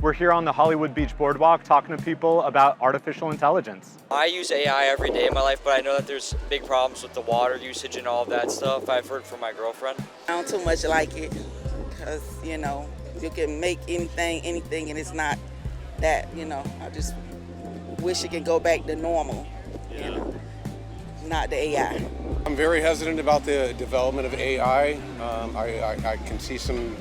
We're here on the Hollywood Beach Boardwalk talking to people about artificial intelligence. I use AI every day in my life, but I know that there's big problems with the water usage and all of that stuff. I've heard from my girlfriend. I don't too much like it because, you can make anything, and it's not that, I just wish it could go back to normal, not the AI. I'm very hesitant about the development of AI. I can see some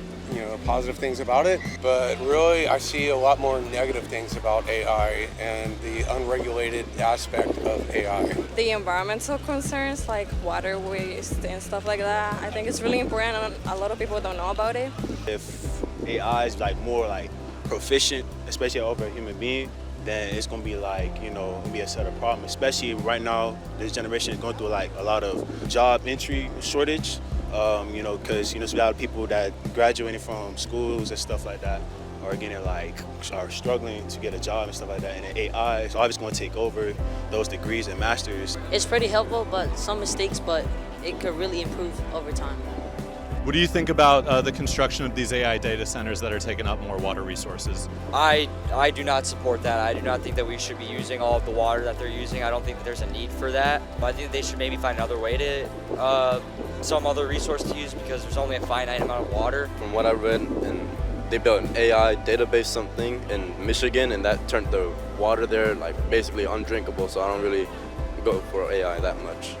positive things about it, but really I see a lot more negative things about AI and the unregulated aspect of AI. The environmental concerns like water waste and stuff like that, I think it's really important and a lot of people don't know about it. If AI is more proficient, especially over a human being, then it's gonna be gonna be a set of problems. Especially right now, this generation is going through a lot of job entry shortage. Because there's a lot of people that graduating from schools and stuff like that are getting are struggling to get a job and stuff like that. And then AI is obviously going to take over those degrees and masters. It's pretty helpful, but some mistakes, but it could really improve over time. What do you think about the construction of these AI data centers that are taking up more water resources? I do not support that. I do not think that we should be using all of the water that they're using. I don't think that there's a need for that. But I think they should maybe find another way to, some other resource to use because there's only a finite amount of water. From what I read, and they built an AI database something in Michigan, and that turned the water there basically undrinkable. So I don't really go for AI that much.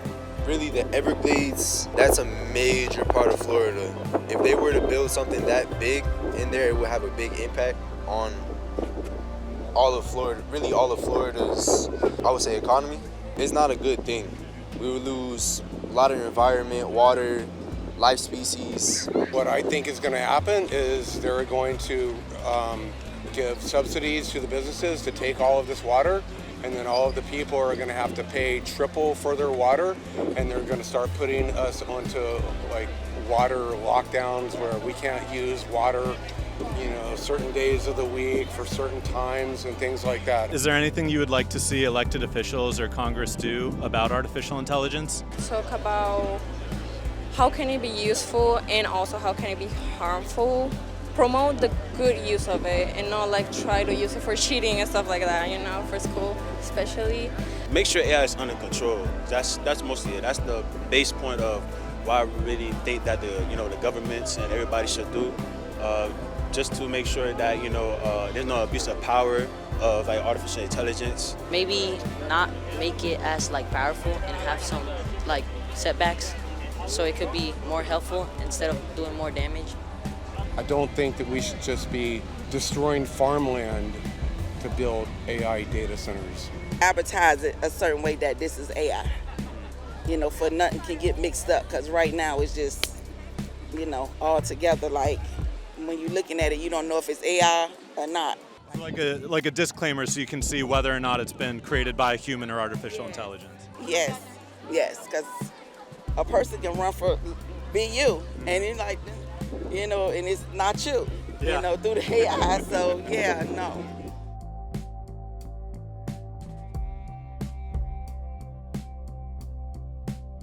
Really, the Everglades, that's a major part of Florida. If they were to build something that big in there, it would have a big impact on all of Florida, really all of Florida's, I would say, economy. It's not a good thing. We would lose a lot of environment, water, life species. What I think is going to happen is they're going to give subsidies to the businesses to take all of this water, and then all of the people are going to have to pay triple for their water, and they're going to start putting us onto water lockdowns where we can't use water certain days of the week for certain times and things like that. Is there anything you would like to see elected officials or Congress do about artificial intelligence? Talk about how can it be useful and also how can it be harmful. Promote the good use of it and not try to use it for cheating and stuff like that, for school especially. Make sure AI is under control. That's mostly it. That's the base point of why I really think that the governments and everybody should do, just to make sure that there's no abuse of power of artificial intelligence. Maybe not make it as powerful and have some setbacks, so it could be more helpful instead of doing more damage. I don't think that we should just be destroying farmland to build AI data centers. Advertise it a certain way that this is AI, for nothing can get mixed up because right now it's just, all together. When you're looking at it, you don't know if it's AI or not. Like a disclaimer so you can see whether or not it's been created by a human or artificial intelligence. Yes, because a person can run for be you, and you're and it's not you, through the AI. So, no.